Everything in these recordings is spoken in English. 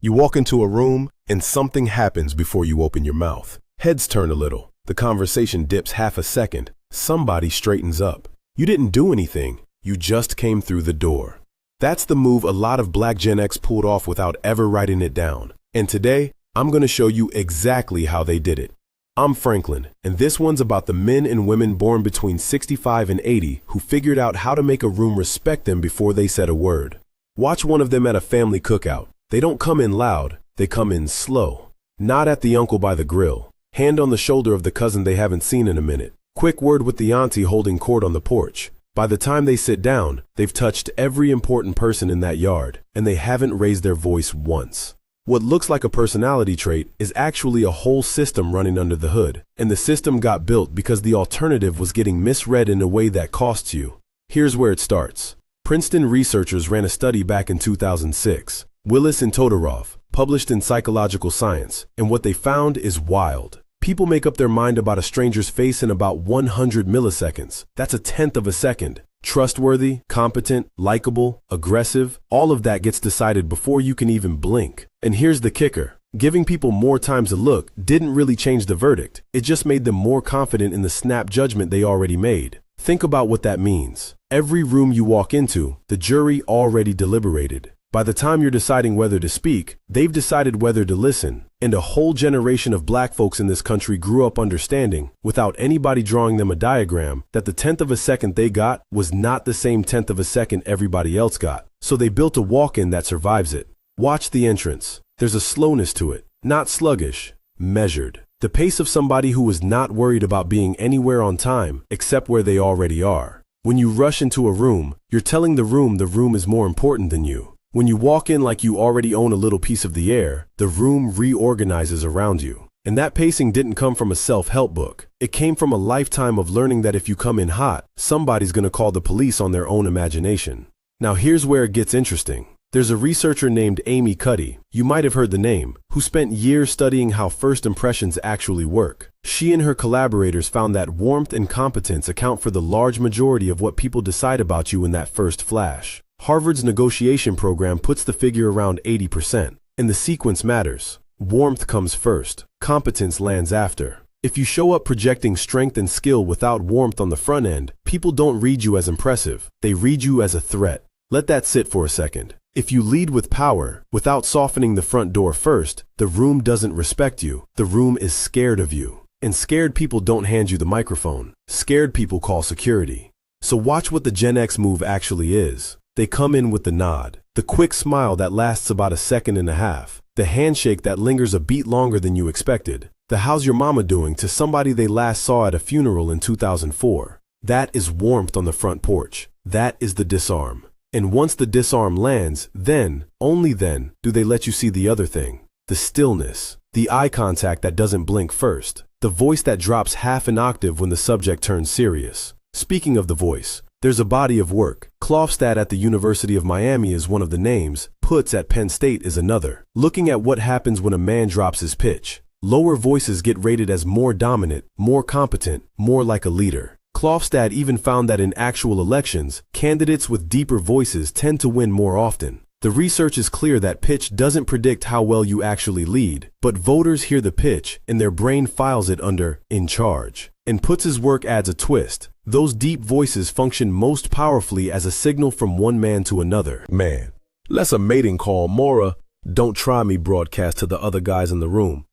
You walk into a room, and something happens before you open your mouth. Heads turn a little. The conversation dips half a second. Somebody straightens up. You didn't do anything. You just came through the door. That's the move a lot of Black Gen X pulled off without ever writing it down. And today, I'm going to show you exactly how they did it. I'm Franklin, and this one's about the men and women born between 65 and 80 who figured out how to make a room respect them before they said a word. Watch one of them at a family cookout. They don't come in loud, they come in slow. Nod at the uncle by the grill. Hand on the shoulder of the cousin they haven't seen in a minute. Quick word with the auntie holding court on the porch. By the time they sit down, they've touched every important person in that yard, and they haven't raised their voice once. What looks like a personality trait is actually a whole system running under the hood, and the system got built because the alternative was getting misread in a way that costs you. Here's where it starts. Princeton researchers ran a study back in 2006. Willis and Todorov, published in Psychological Science, and what they found is wild. People make up their mind about a stranger's face in about 100 milliseconds. That's a tenth of a second. Trustworthy, competent, likable, aggressive, all of that gets decided before you can even blink. And here's the kicker. Giving people more time to look didn't really change the verdict. It just made them more confident in the snap judgment they already made. Think about what that means. Every room you walk into, the jury already deliberated. By the time you're deciding whether to speak, they've decided whether to listen. And a whole generation of black folks in this country grew up understanding, without anybody drawing them a diagram, that the tenth of a second they got was not the same tenth of a second everybody else got. So they built a walk-in that survives it. Watch the entrance. There's a slowness to it, not sluggish, measured. The pace of somebody who is not worried about being anywhere on time except where they already are. When you rush into a room, you're telling the room is more important than you. When you walk in like you already own a little piece of the air, the room reorganizes around you. And that pacing didn't come from a self-help book. It came from a lifetime of learning that if you come in hot, somebody's going to call the police on their own imagination. Now here's where it gets interesting. There's a researcher named Amy Cuddy, you might have heard the name, who spent years studying how first impressions actually work. She and her collaborators found that warmth and competence account for the large majority of what people decide about you in that first flash. Harvard's negotiation program puts the figure around 80%, and the sequence matters. Warmth comes first, competence lands after. If you show up projecting strength and skill without warmth on the front end, people don't read you as impressive, they read you as a threat. Let that sit for a second. If you lead with power, without softening the front door first, the room doesn't respect you, the room is scared of you. And scared people don't hand you the microphone, scared people call security. So watch what the Gen X move actually is. They come in with the nod, the quick smile that lasts about a second and a half, the handshake that lingers a beat longer than you expected, the "how's your mama doing" to somebody they last saw at a funeral in 2004. That is warmth on the front porch. That is the disarm. And once the disarm lands, then, only then, do they let you see the other thing. The stillness, the eye contact that doesn't blink first, the voice that drops half an octave when the subject turns serious. Speaking of the voice, there's a body of work. Klofstad at the University of Miami is one of the names. Puts at Penn State is another. Looking at what happens when a man drops his pitch. Lower voices get rated as more dominant, more competent, more like a leader. Klofstad even found that in actual elections, candidates with deeper voices tend to win more often. The research is clear that pitch doesn't predict how well you actually lead, but voters hear the pitch and their brain files it under "in charge." And Putz's work adds a twist. Those deep voices function most powerfully as a signal from one man to another. Man, less a mating call, more a "don't try me" broadcast to the other guys in the room.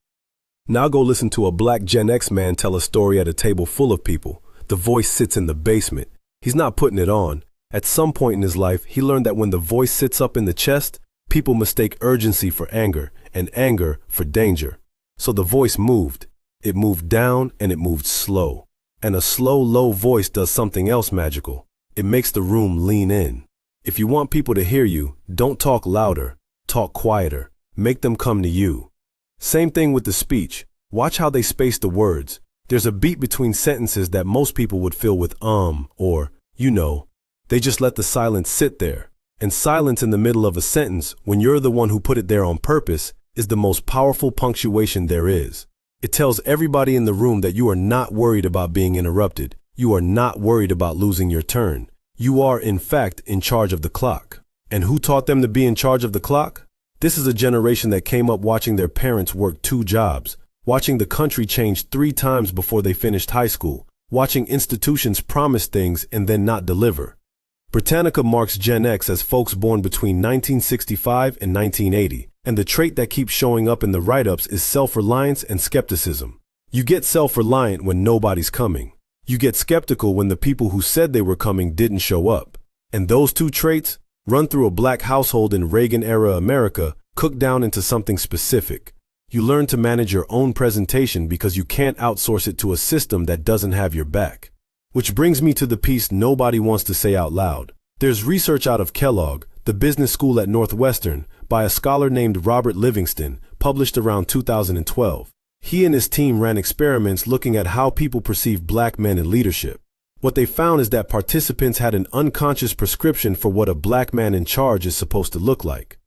Now go listen to a Black Gen X man tell a story at a table full of people. The voice sits in the basement. He's not putting it on. At some point in his life, he learned that when the voice sits up in the chest, people mistake urgency for anger and anger for danger. So the voice moved. It moved down and it moved slow. And a slow, low voice does something else magical. It makes the room lean in. If you want people to hear you, don't talk louder, talk quieter. Make them come to you. Same thing with the speech. Watch how they space the words. There's a beat between sentences that most people would fill with or, you know. They just let the silence sit there. And silence in the middle of a sentence, when you're the one who put it there on purpose, is the most powerful punctuation there is. It tells everybody in the room that you are not worried about being interrupted. You are not worried about losing your turn. You are, in fact, in charge of the clock. And who taught them to be in charge of the clock? This is a generation that came up watching their parents work 2 jobs, watching the country change 3 times before they finished high school, watching institutions promise things and then not deliver. Britannica marks Gen X as folks born between 1965 and 1980, and the trait that keeps showing up in the write-ups is self-reliance and skepticism. You get self-reliant when nobody's coming. You get skeptical when the people who said they were coming didn't show up. And those 2 traits, run through a black household in Reagan-era America, cook down into something specific. You learn to manage your own presentation because you can't outsource it to a system that doesn't have your back. Which brings me to the piece nobody wants to say out loud. There's research out of Kellogg, the business school at Northwestern, by a scholar named Robert Livingston, published around 2012. He and his team ran experiments looking at how people perceive black men in leadership. What they found is that participants had an unconscious prescription for what a black man in charge is supposed to look like.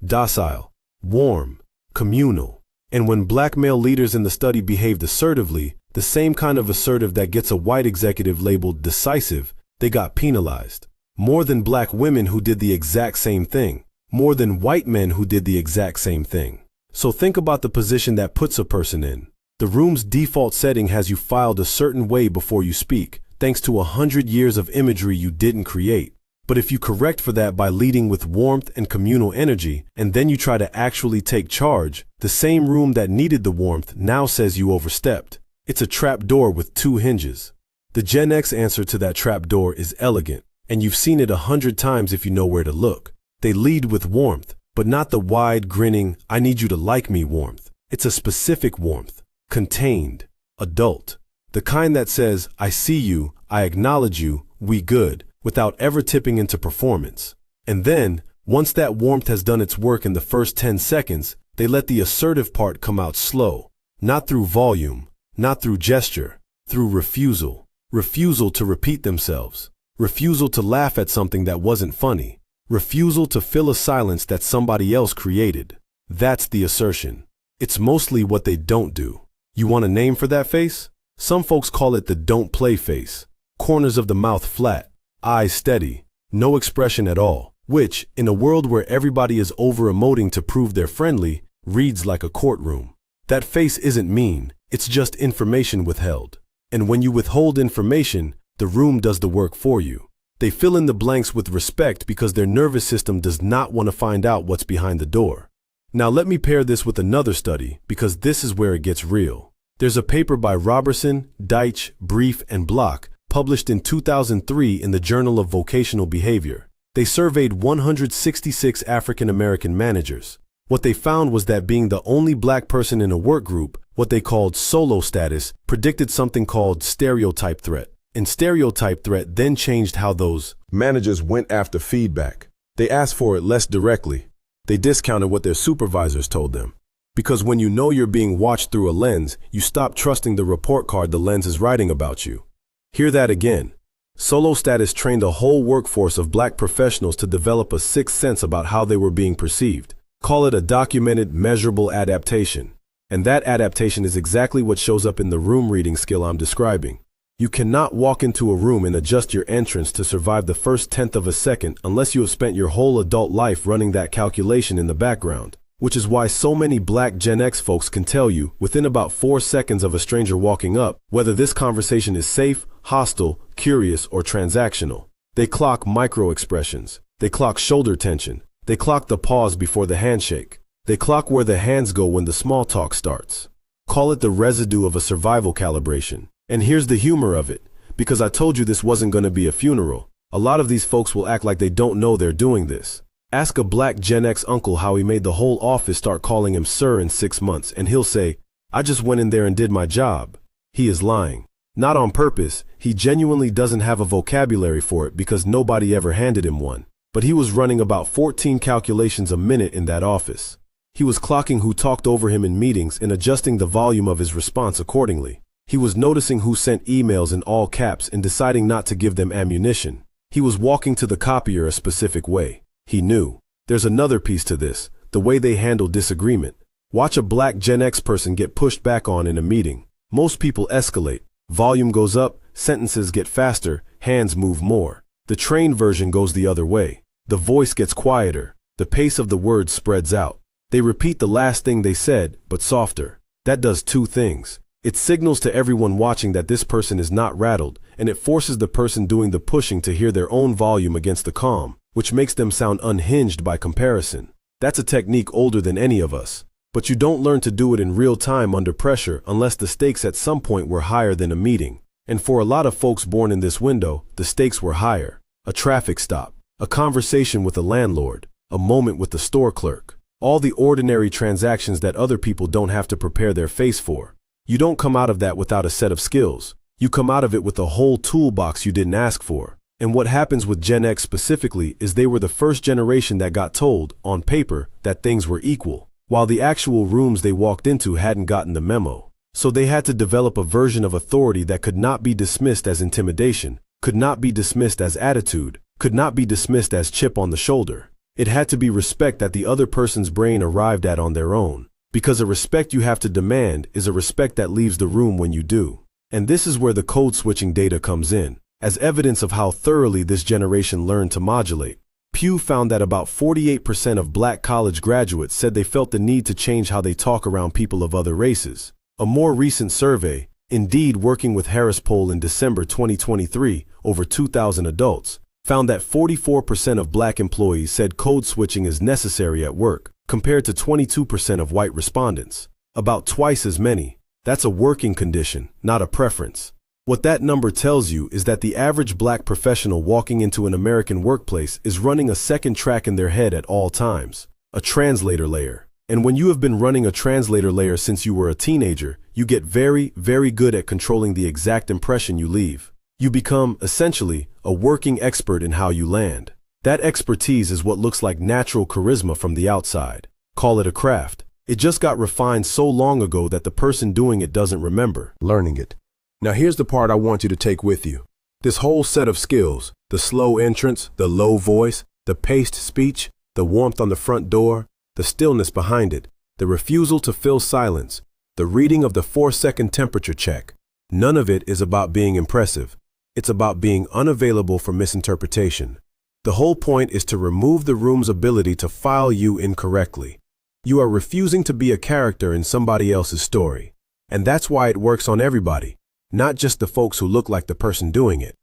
Docile, warm, communal. And when black male leaders in the study behaved assertively, the same kind of assertive that gets a white executive labeled decisive, they got penalized. More than black women who did the exact same thing. More than white men who did the exact same thing. So think about the position that puts a person in. The room's default setting has you filed a certain way before you speak, thanks to 100 years of imagery you didn't create. But if you correct for that by leading with warmth and communal energy, and then you try to actually take charge, the same room that needed the warmth now says you overstepped. It's a trap door with 2 hinges. The Gen X answer to that trap door is elegant, and you've seen it 100 times if you know where to look. They lead with warmth, but not the wide, grinning, I need you to like me warmth. It's a specific warmth, contained, adult. The kind that says, I see you, I acknowledge you, we good, without ever tipping into performance. And then, once that warmth has done its work in the first 10 seconds, they let the assertive part come out slow. Not through volume, not through gesture, through refusal. Refusal to repeat themselves. Refusal to laugh at something that wasn't funny. Refusal to fill a silence that somebody else created. That's the assertion. It's mostly what they don't do. You want a name for that face? Some folks call it the don't play face. Corners of the mouth flat, eyes steady, no expression at all, which, in a world where everybody is over-emoting to prove they're friendly, reads like a courtroom. That face isn't mean, it's just information withheld. And when you withhold information, the room does the work for you. They fill in the blanks with respect because their nervous system does not want to find out what's behind the door. Now let me pair this with another study, because this is where it gets real. There's a paper by Robertson, Deitch, Brief, and Block, published in 2003 in the Journal of Vocational Behavior. They surveyed 166 African American managers. What they found was that being the only black person in a work group, what they called solo status, predicted something called stereotype threat. And stereotype threat then changed how those managers went after feedback. They asked for it less directly. They discounted what their supervisors told them. Because when you know you're being watched through a lens, you stop trusting the report card the lens is writing about you. Hear that again. Solo status trained a whole workforce of black professionals to develop a sixth sense about how they were being perceived. Call it a documented, measurable adaptation. And that adaptation is exactly what shows up in the room reading skill I'm describing. You cannot walk into a room and adjust your entrance to survive the first tenth of a second unless you have spent your whole adult life running that calculation in the background. Which is why so many black Gen X folks can tell you, within about 4 seconds of a stranger walking up, whether this conversation is safe, hostile, curious, or transactional. They clock micro-expressions. They clock shoulder tension. They clock the pause before the handshake. They clock where the hands go when the small talk starts. Call it the residue of a survival calibration. And here's the humor of it, because I told you this wasn't going to be a funeral. A lot of these folks will act like they don't know they're doing this. Ask a black Gen X uncle how he made the whole office start calling him sir in 6 months, and he'll say, I just went in there and did my job. He is lying. Not on purpose, he genuinely doesn't have a vocabulary for it because nobody ever handed him one. But he was running about 14 calculations a minute in that office. He was clocking who talked over him in meetings and adjusting the volume of his response accordingly. He was noticing who sent emails in all caps and deciding not to give them ammunition. He was walking to the copier a specific way. He knew. There's another piece to this, the way they handle disagreement. Watch a black Gen X person get pushed back on in a meeting. Most people escalate. Volume goes up, sentences get faster, hands move more. The trained version goes the other way. The voice gets quieter. The pace of the words spreads out. They repeat the last thing they said, but softer. That does two things. It signals to everyone watching that this person is not rattled, and it forces the person doing the pushing to hear their own volume against the calm, which makes them sound unhinged by comparison. That's a technique older than any of us. But you don't learn to do it in real time under pressure unless the stakes at some point were higher than a meeting. And for a lot of folks born in this window, the stakes were higher. A traffic stop, a conversation with a landlord, a moment with the store clerk. All the ordinary transactions that other people don't have to prepare their face for. You don't come out of that without a set of skills. You come out of it with a whole toolbox you didn't ask for. And what happens with Gen X specifically is they were the first generation that got told, on paper, that things were equal, while the actual rooms they walked into hadn't gotten the memo. So they had to develop a version of authority that could not be dismissed as intimidation, could not be dismissed as attitude, could not be dismissed as chip on the shoulder. It had to be respect that the other person's brain arrived at on their own. Because a respect you have to demand is a respect that leaves the room when you do. And this is where the code switching data comes in, as evidence of how thoroughly this generation learned to modulate. Pew found that about 48% of black college graduates said they felt the need to change how they talk around people of other races. A more recent survey, Indeed working with Harris Poll in December 2023, over 2,000 adults, found that 44% of black employees said code switching is necessary at work, compared to 22% of white respondents. About twice as many. That's a working condition, not a preference. What that number tells you is that the average black professional walking into an American workplace is running a second track in their head at all times, a translator layer. And when you have been running a translator layer since you were a teenager, you get very, very good at controlling the exact impression you leave. You become, essentially, a working expert in how you land. That expertise is what looks like natural charisma from the outside. Call it a craft. It just got refined so long ago that the person doing it doesn't remember learning it. Now here's the part I want you to take with you. This whole set of skills, the slow entrance, the low voice, the paced speech, the warmth on the front door, the stillness behind it, the refusal to fill silence, the reading of the 4-second temperature check. None of it is about being impressive. It's about being unavailable for misinterpretation. The whole point is to remove the room's ability to file you incorrectly. You are refusing to be a character in somebody else's story. And that's why it works on everybody, not just the folks who look like the person doing it.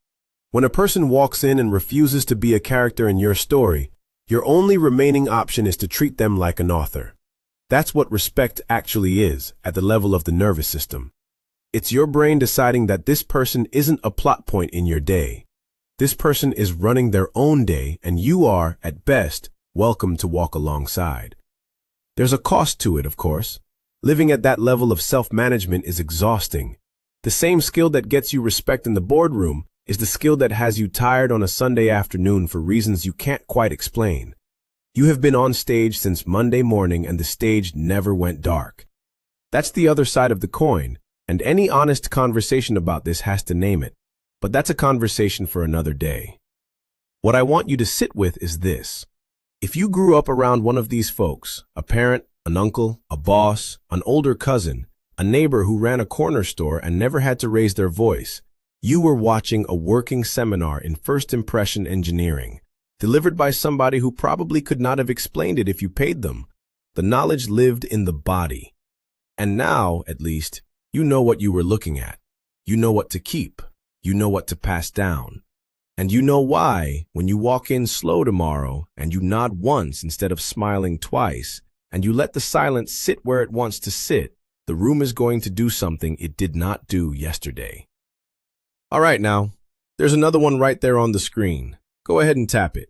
When a person walks in and refuses to be a character in your story, your only remaining option is to treat them like an author. That's what respect actually is at the level of the nervous system. It's your brain deciding that this person isn't a plot point in your day. This person is running their own day, and you are, at best, welcome to walk alongside. There's a cost to it, of course. Living at that level of self-management is exhausting. The same skill that gets you respect in the boardroom is the skill that has you tired on a Sunday afternoon for reasons you can't quite explain. You have been on stage since Monday morning and the stage never went dark. That's the other side of the coin, and any honest conversation about this has to name it. But that's a conversation for another day. What I want you to sit with is this. If you grew up around one of these folks, a parent, an uncle, a boss, an older cousin, a neighbor who ran a corner store and never had to raise their voice, you were watching a working seminar in first impression engineering, delivered by somebody who probably could not have explained it if you paid them. The knowledge lived in the body. And now, at least, you know what you were looking at. You know what to keep. You know what to pass down. And you know why, when you walk in slow tomorrow and you nod once instead of smiling twice, and you let the silence sit where it wants to sit, the room is going to do something it did not do yesterday. All right, now, there's another one right there on the screen. Go ahead and tap it.